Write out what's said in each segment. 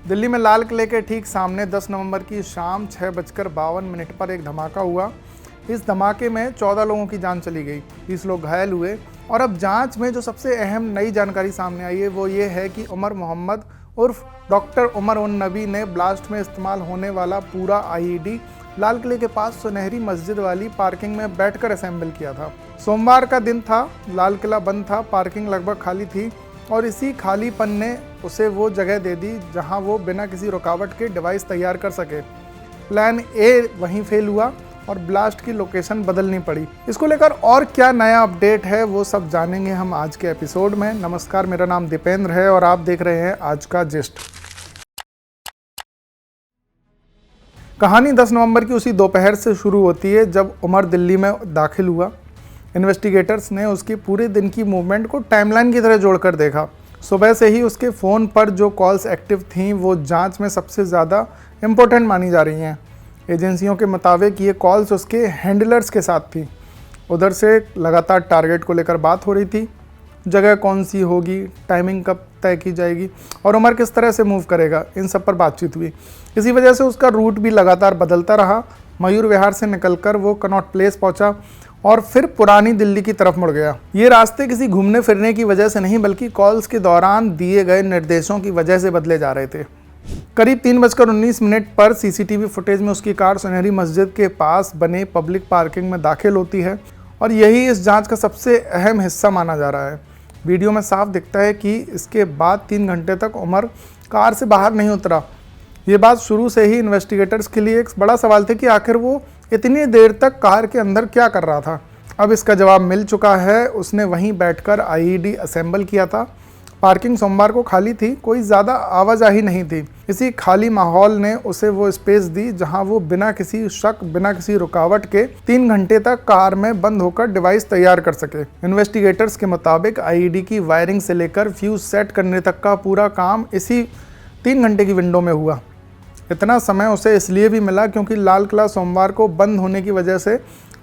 दिल्ली में लाल किले के ठीक सामने 10 नवंबर की शाम 6:52 पर एक धमाका हुआ। इस धमाके में 14 लोगों की जान चली गई, 30 लोग घायल हुए। और अब जांच में जो सबसे अहम नई जानकारी सामने आई है वो ये है कि उमर मोहम्मद उर्फ डॉक्टर उमर उन नबी ने ब्लास्ट में इस्तेमाल होने वाला पूरा आईईडी लाल किले के पास सुनहरी मस्जिद वाली पार्किंग में बैठकर असेंबल किया था। सोमवार का दिन था, लाल किला बंद था, पार्किंग लगभग खाली थी और इसी खालीपन ने उसे वो जगह दे दी जहां वो बिना किसी रुकावट के डिवाइस तैयार कर सके। प्लान ए वहीं फेल हुआ और ब्लास्ट की लोकेशन बदलनी पड़ी। इसको लेकर और क्या नया अपडेट है वो सब जानेंगे हम आज के एपिसोड में। नमस्कार, मेरा नाम दीपेंद्र है और आप देख रहे हैं आज का जिस्ट। कहानी 10 नवंबर की उसी दोपहर से शुरू होती है जब उमर दिल्ली में दाखिल हुआ। इन्वेस्टिगेटर्स ने उसकी पूरे दिन की मूवमेंट को टाइमलाइन की तरह जोड़कर देखा। सुबह से ही उसके फ़ोन पर जो कॉल्स एक्टिव थीं वो जांच में सबसे ज़्यादा इम्पोर्टेंट मानी जा रही हैं। एजेंसियों के मुताबिक ये कॉल्स उसके हैंडलर्स के साथ थी। उधर से लगातार टारगेट को लेकर बात हो रही थी, जगह कौन सी होगी, टाइमिंग कब तय की जाएगी और उमर किस तरह से मूव करेगा, इन सब पर बातचीत हुई। इसी वजह से उसका रूट भी लगातार बदलता रहा। मयूर विहार से निकलकर वो कनॉट प्लेस पहुंचा और फिर पुरानी दिल्ली की तरफ मुड़ गया। ये रास्ते किसी घूमने फिरने की वजह से नहीं बल्कि कॉल्स के दौरान दिए गए निर्देशों की वजह से बदले जा रहे थे। करीब 3:19 पर सीसीटीवी फुटेज में उसकी कार सुनहरी मस्जिद के पास बने पब्लिक पार्किंग में दाखिल होती है और यही इस जांच का सबसे अहम हिस्सा माना जा रहा है। वीडियो में साफ दिखता है कि इसके बाद 3 घंटे तक उमर कार से बाहर नहीं उतरा। ये बात शुरू से ही इन्वेस्टिगेटर्स के लिए एक बड़ा सवाल था कि आखिर वो इतनी देर तक कार के अंदर क्या कर रहा था। अब इसका जवाब मिल चुका है। उसने वहीं बैठकर आईईडी असेंबल किया था। पार्किंग सोमवार को खाली थी, कोई ज़्यादा आवाजाही नहीं थी। इसी खाली माहौल ने उसे वो स्पेस दी जहां वो बिना किसी शक, बिना किसी रुकावट के 3 घंटे तक कार में बंद होकर डिवाइस तैयार कर सके। इन्वेस्टिगेटर्स के मुताबिक आईईडी की वायरिंग से लेकर फ्यूज सेट करने तक का पूरा काम इसी 3 घंटे की विंडो में हुआ। इतना समय उसे इसलिए भी मिला क्योंकि लाल किला सोमवार को बंद होने की वजह से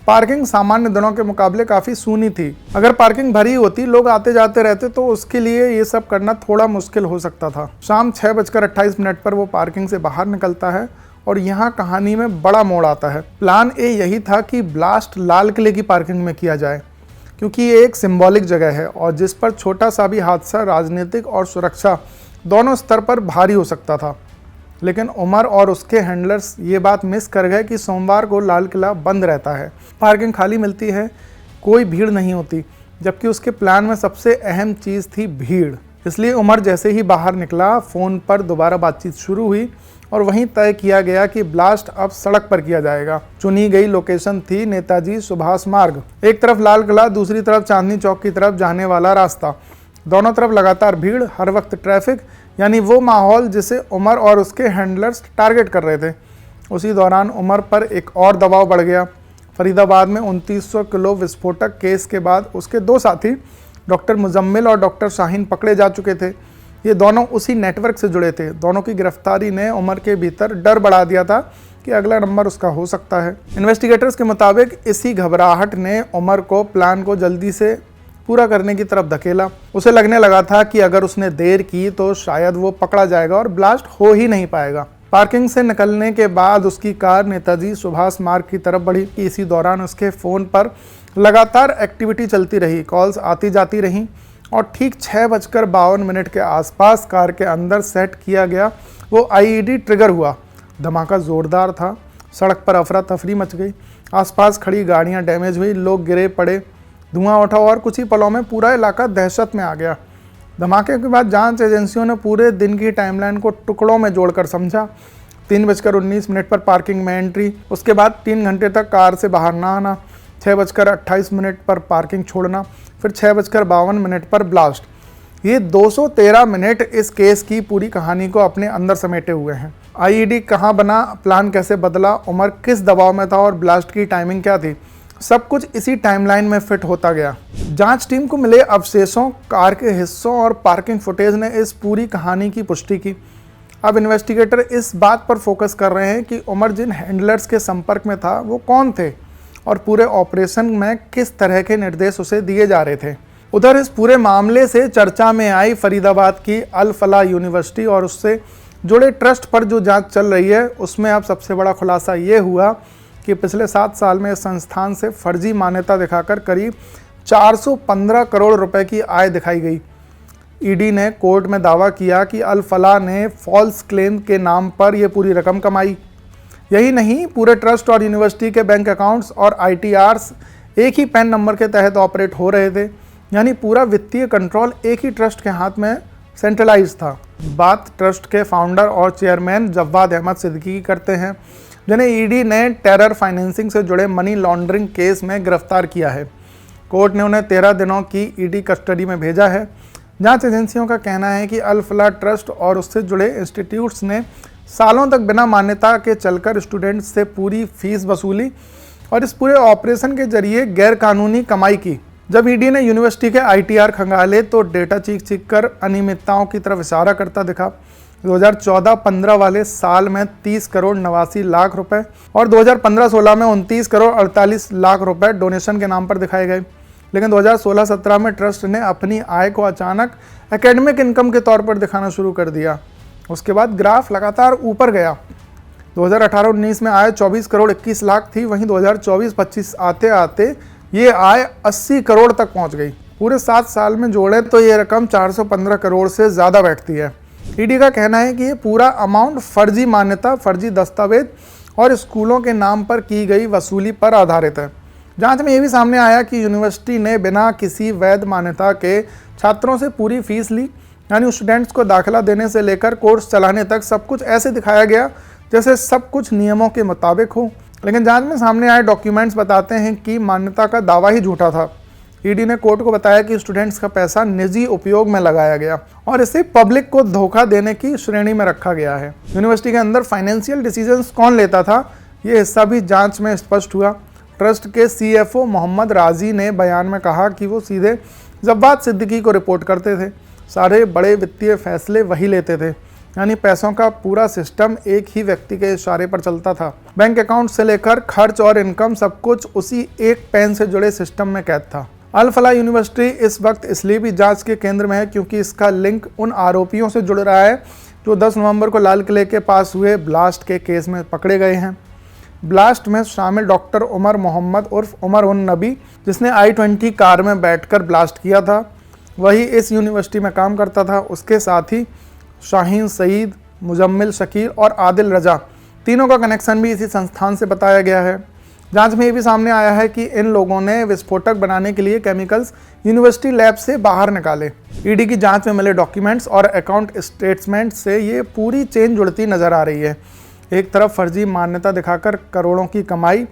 पार्किंग सामान्य दिनों के मुकाबले काफ़ी सूनी थी। अगर पार्किंग भरी होती, लोग आते जाते रहते तो उसके लिए ये सब करना थोड़ा मुश्किल हो सकता था। शाम 6:28 पर वो पार्किंग से बाहर निकलता है और यहाँ कहानी में बड़ा मोड़ आता है। प्लान ए यही था कि ब्लास्ट लाल किले की पार्किंग में किया जाए क्योंकि ये एक सिंबॉलिक जगह है और जिस पर छोटा सा भी हादसा राजनीतिक और सुरक्षा दोनों स्तर पर भारी हो सकता था। लेकिन उमर और उसके हैंडलर्स ये बात मिस कर गए कि सोमवार को लाल किला बंद रहता है, पार्किंग खाली मिलती है, कोई भीड़ नहीं होती, जबकि उसके प्लान में सबसे अहम चीज़ थी भीड़। इसलिए उमर जैसे ही बाहर निकला, फ़ोन पर दोबारा बातचीत शुरू हुई और वहीं तय किया गया कि ब्लास्ट अब सड़क पर किया जाएगा। चुनी गई लोकेशन थी नेताजी सुभाष मार्ग। एक तरफ लाल किला, दूसरी तरफ चांदनी चौक की तरफ जाने वाला रास्ता। दोनों तरफ लगातार भीड़, हर वक्त ट्रैफिक, यानी वो माहौल जिसे उमर और उसके हैंडलर्स टारगेट कर रहे थे। उसी दौरान उमर पर एक और दबाव बढ़ गया। फरीदाबाद में 2900 किलो विस्फोटक केस के बाद उसके 2 साथी डॉक्टर मुजम्मिल और डॉक्टर शाहीन पकड़े जा चुके थे। ये दोनों उसी नेटवर्क से जुड़े थे। दोनों की गिरफ्तारी ने उमर के भीतर डर बढ़ा दिया था कि अगला नंबर उसका हो सकता है। इन्वेस्टिगेटर्स के मुताबिक इसी घबराहट ने उमर को प्लान को जल्दी से पूरा करने की तरफ धकेला। उसे लगने लगा था कि अगर उसने देर की तो शायद वो पकड़ा जाएगा और ब्लास्ट हो ही नहीं पाएगा। पार्किंग से निकलने के बाद उसकी कार नेताजी सुभाष मार्ग की तरफ बढ़ी। इसी दौरान उसके फ़ोन पर लगातार एक्टिविटी चलती रही, कॉल्स आती जाती रहीं और ठीक 6:52 के आसपास कार के अंदर सेट किया गया वो आईईडी ट्रिगर हुआ। धमाका ज़ोरदार था, सड़क पर अफरा तफरी मच गई, आसपास खड़ी गाड़ियाँ डैमेज हुई, लोग गिरे पड़े, धुआं उठा और कुछ ही पलों में पूरा इलाका दहशत में आ गया। धमाके के बाद जांच एजेंसियों ने पूरे दिन की टाइमलाइन को टुकड़ों में जोड़कर समझा। 3:19 पर पार्किंग में एंट्री, उसके बाद 3 घंटे तक कार से बाहर ना आना, 6:28 पर पार्किंग छोड़ना, फिर 6:52 पर ब्लास्ट। ये 213 मिनट इस केस की पूरी कहानी को अपने अंदर समेटे हुए हैं। आईईडी कहाँ बना, प्लान कैसे बदला, उमर किस दबाव में था और ब्लास्ट की टाइमिंग क्या थी, सब कुछ इसी टाइमलाइन में फिट होता गया। जांच टीम को मिले अवशेषों, कार के हिस्सों और पार्किंग फुटेज ने इस पूरी कहानी की पुष्टि की। अब इन्वेस्टिगेटर इस बात पर फोकस कर रहे हैं कि उमर जिन हैंडलर्स के संपर्क में था वो कौन थे और पूरे ऑपरेशन में किस तरह के निर्देश उसे दिए जा रहे थे। उधर इस पूरे मामले से चर्चा में आई फरीदाबाद की अल फलाह यूनिवर्सिटी और उससे जुड़े ट्रस्ट पर जो जांच चल रही है उसमें अब सबसे बड़ा खुलासा ये हुआ कि पिछले 7 साल में इस संस्थान से फर्जी मान्यता दिखाकर करीब 415 करोड़ रुपए की आय दिखाई गई। ईडी ने कोर्ट में दावा किया कि अल फलाह ने फॉल्स क्लेम के नाम पर यह पूरी रकम कमाई। यही नहीं, पूरे ट्रस्ट और यूनिवर्सिटी के बैंक अकाउंट्स और ITRs एक ही पैन नंबर के तहत ऑपरेट हो रहे थे, यानी पूरा वित्तीय कंट्रोल एक ही ट्रस्ट के हाथ में सेंट्रलाइज था। बात ट्रस्ट के फाउंडर और चेयरमैन जव्वाद अहमद सिद्दीकी की करते हैं, जिन्हें ईडी ने टेरर फाइनेंसिंग से जुड़े मनी लॉन्ड्रिंग केस में गिरफ्तार किया है। कोर्ट ने उन्हें 13 दिनों की ईडी कस्टडी में भेजा है। जांच एजेंसियों का कहना है कि अल फलाह ट्रस्ट और उससे जुड़े इंस्टीट्यूट्स ने सालों तक बिना मान्यता के चलकर स्टूडेंट्स से पूरी फीस वसूली और इस पूरे ऑपरेशन के जरिए गैरकानूनी कमाई की। जब ईडी ने यूनिवर्सिटी के ITR खंगाले तो डेटा चीख कर अनियमितताओं की तरफ इशारा करता दिखा। 2014-15 वाले साल में 30 करोड़ 89 लाख रुपए और 2015-16 में 29 करोड़ 48 लाख रुपए डोनेशन के नाम पर दिखाए गए। लेकिन 2016-17 में ट्रस्ट ने अपनी आय को अचानक एकेडमिक इनकम के तौर पर दिखाना शुरू कर दिया। उसके बाद ग्राफ लगातार ऊपर गया। 2018-19 में आय 24 करोड़ 21 लाख थी, वहीं 2024-25 आते आते ये आय 80 करोड़ तक पहुंच गई। पूरे 7 साल में जोड़े तो ये रकम 415 करोड़ से ज़्यादा बैठती है। ईडी का कहना है कि ये पूरा अमाउंट फर्जी मान्यता, फर्जी दस्तावेज और स्कूलों के नाम पर की गई वसूली पर आधारित है। जांच में ये भी सामने आया कि यूनिवर्सिटी ने बिना किसी वैध मान्यता के छात्रों से पूरी फीस ली, यानी स्टूडेंट्स को दाखिला देने से लेकर कोर्स चलाने तक सब कुछ ऐसे दिखाया गया जैसे सब कुछ नियमों के मुताबिक हो। लेकिन जांच में सामने आए डॉक्यूमेंट्स बताते हैं कि मान्यता का दावा ही झूठा था। ईडी ने कोर्ट को बताया कि स्टूडेंट्स का पैसा निजी उपयोग में लगाया गया और इसे पब्लिक को धोखा देने की श्रेणी में रखा गया है। यूनिवर्सिटी के अंदर फाइनेंशियल डिसीजंस कौन लेता था, ये हिस्सा भी जांच में स्पष्ट हुआ। ट्रस्ट के CFO मोहम्मद राजी ने बयान में कहा कि वो सीधे जव्वाद सिद्दीकी को रिपोर्ट करते थे। सारे बड़े वित्तीय फैसले वही लेते थे, यानी पैसों का पूरा सिस्टम एक ही व्यक्ति के इशारे पर चलता था। बैंक अकाउंट से लेकर खर्च और इनकम सब कुछ उसी एक पेन से जुड़े सिस्टम में कैद था। अल फलाह यूनिवर्सिटी इस वक्त इसलिए भी जांच के केंद्र में है क्योंकि इसका लिंक उन आरोपियों से जुड़ रहा है जो 10 नवंबर को लाल किले के पास हुए ब्लास्ट के केस में पकड़े गए हैं। ब्लास्ट में शामिल डॉक्टर उमर मोहम्मद उर्फ उमर उन नबी, जिसने I-20 कार में बैठकर ब्लास्ट किया था, वही इस यूनिवर्सिटी में काम करता था। उसके साथ ही शाहीन सईद, मुजम्मिल शकील और आदिल रजा, तीनों का कनेक्शन भी इसी संस्थान से बताया गया है। जांच में ये भी सामने आया है कि इन लोगों ने विस्फोटक बनाने के लिए केमिकल्स यूनिवर्सिटी लैब से बाहर निकाले। ईडी की जांच में मिले डॉक्यूमेंट्स और अकाउंट स्टेटमेंट से ये पूरी चेन जुड़ती नजर आ रही है। एक तरफ फर्जी मान्यता दिखाकर करोड़ों की कमाई,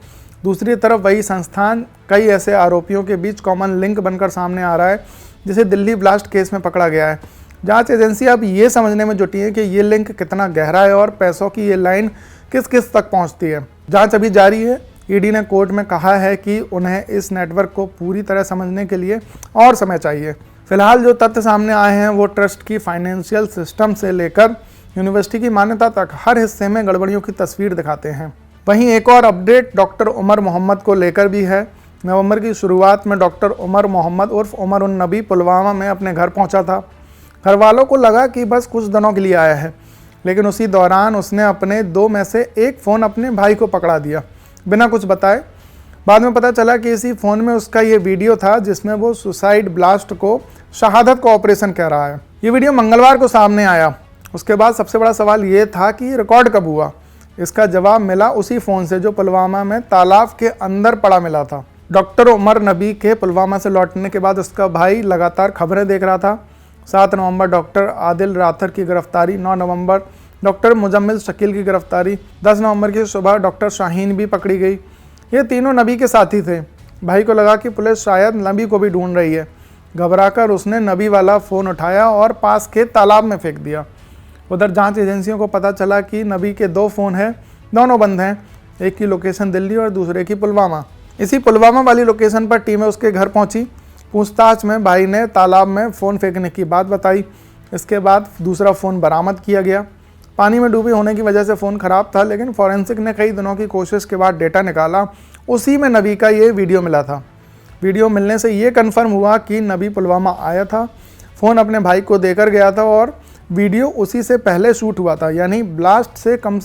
दूसरी तरफ वही संस्थान कई ऐसे आरोपियों के बीच कॉमन लिंक बनकर सामने आ रहा है जिसे दिल्ली ब्लास्ट केस में पकड़ा गया है। जांच एजेंसी अब ये समझने में जुटी है कि ये लिंक कितना गहरा है और पैसों की ये लाइन किस किस तक पहुंचती है। जांच अभी जारी है। ईडी ने कोर्ट में कहा है कि उन्हें इस नेटवर्क को पूरी तरह समझने के लिए और समय चाहिए। फिलहाल जो तथ्य सामने आए हैं वो ट्रस्ट की फाइनेंशियल सिस्टम से लेकर यूनिवर्सिटी की मान्यता तक हर हिस्से में गड़बड़ियों की तस्वीर दिखाते हैं। वहीं एक और अपडेट डॉक्टर उमर मोहम्मद को लेकर भी है। नवंबर की शुरुआत में डॉक्टर उमर मोहम्मद उर्फ उमर उन नबी पुलवामा में अपने घर पहुंचा था। घर वालों को लगा कि बस कुछ दिनों के लिए आया है, लेकिन उसी दौरान उसने अपने 2 में से एक फ़ोन अपने भाई को पकड़ा दिया बिना कुछ बताए। बाद में पता चला कि इसी फ़ोन में उसका ये वीडियो था जिसमें वो सुसाइड ब्लास्ट को शहादत का ऑपरेशन कह रहा है। ये वीडियो मंगलवार को सामने आया। उसके बाद सबसे बड़ा सवाल ये था कि रिकॉर्ड कब हुआ। इसका जवाब मिला उसी फ़ोन से जो पुलवामा में तालाब के अंदर पड़ा मिला था। डॉक्टर उमर नबी के पुलवामा से लौटने के बाद उसका भाई लगातार खबरें देख रहा था। 7 नवंबर डॉक्टर आदिल राथर की गिरफ्तारी, 9 नवंबर डॉक्टर मुजम्मिल शकील की गिरफ्तारी, 10 नवंबर की सुबह डॉक्टर शाहीन भी पकड़ी गई। ये तीनों नबी के साथी थे। भाई को लगा कि पुलिस शायद नबी को भी ढूंढ रही है। घबराकर उसने नबी वाला फ़ोन उठाया और पास के तालाब में फेंक दिया। उधर जांच एजेंसियों को पता चला कि नबी के 2 फ़ोन हैं, दोनों बंद हैं। एक की लोकेशन दिल्ली और दूसरे की पुलवामा। इसी पुलवामा वाली लोकेशन पर टीमें उसके घर पहुंची। पूछताछ में भाई ने तालाब में फ़ोन फेंकने की बात बताई। इसके बाद दूसरा फ़ोन बरामद किया गया। पानी में डूबे होने की वजह से फ़ोन ख़राब था, लेकिन फॉरेंसिक ने कई दिनों की कोशिश के बाद डेटा निकाला। उसी में नबी का ये वीडियो मिला था। वीडियो मिलने से ये कन्फर्म हुआ कि नबी पुलवामा आया था, फ़ोन अपने भाई को देकर गया था और वीडियो उसी से पहले शूट हुआ था, यानी ब्लास्ट से कम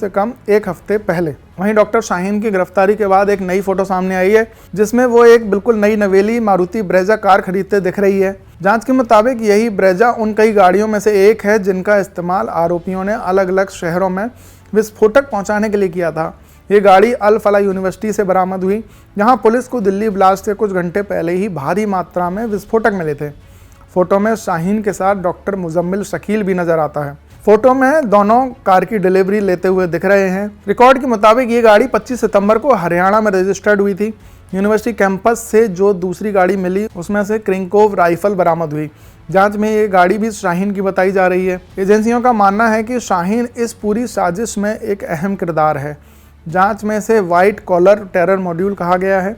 1 हफ्ते पहले। वहीं डॉक्टर शाहीन की गिरफ्तारी के बाद एक नई फोटो सामने आई है, जिसमें वो एक बिल्कुल नई नवेली मारुति ब्रेजा कार खरीदते दिख रही है। जांच के मुताबिक यही ब्रेजा उन कई गाड़ियों में से एक है जिनका इस्तेमाल आरोपियों ने अलग अलग शहरों में विस्फोटक पहुंचाने के लिए किया था। ये गाड़ी अल फला यूनिवर्सिटी से बरामद हुई, जहां पुलिस को दिल्ली ब्लास्ट से कुछ घंटे पहले ही भारी मात्रा में विस्फोटक मिले थे। फोटो में शाहीन के साथ डॉक्टर मुजम्मिल शकील भी नजर आता है। फोटो में दोनों कार की डिलीवरी लेते हुए दिख रहे हैं। रिकॉर्ड के मुताबिक ये गाड़ी 25 सितंबर को हरियाणा में रजिस्टर्ड हुई थी। यूनिवर्सिटी कैंपस से जो दूसरी गाड़ी मिली उसमें से क्रिंकोव राइफल बरामद हुई। जांच में ये गाड़ी भी शाहीन की बताई जा रही है। एजेंसियों का मानना है कि शाहीन इस पूरी साजिश में एक अहम किरदार है। जांच में से वाइट कॉलर टेरर मॉड्यूल कहा गया है।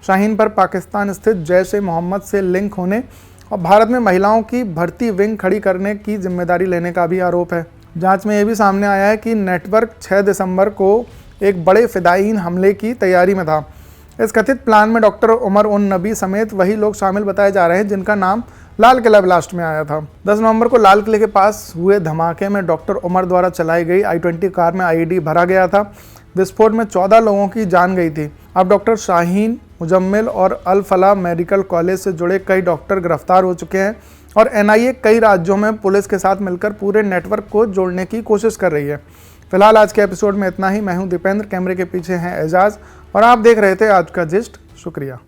शाहीन पर पाकिस्तान स्थित जैश-ए-मोहम्मद से लिंक होने और भारत में महिलाओं की भर्ती विंग खड़ी करने की जिम्मेदारी लेने का भी आरोप है। जांच में यह भी सामने आया है कि नेटवर्क 6 दिसंबर को एक बड़े फिदायीन हमले की तैयारी में था। इस कथित प्लान में डॉक्टर उमर उन नबी समेत वही लोग शामिल बताए जा रहे हैं जिनका नाम लाल किला ब्लास्ट में आया था। 10 नवंबर को लाल किले के पास हुए धमाके में डॉक्टर उमर द्वारा चलाई गई i-20 कार में आईईडी भरा गया था। विस्फोट में 14 लोगों की जान गई थी। अब डॉक्टर शाहीन, मुजम्मिल और अल फला मेडिकल कॉलेज से जुड़े कई डॉक्टर गिरफ्तार हो चुके हैं और एनआईए कई राज्यों में पुलिस के साथ मिलकर पूरे नेटवर्क को जोड़ने की कोशिश कर रही है। फिलहाल आज के एपिसोड में इतना ही। मैं हूं दीपेंद्र, कैमरे के पीछे हैं एजाज और आप देख रहे थे आज का जिस्ट। शुक्रिया।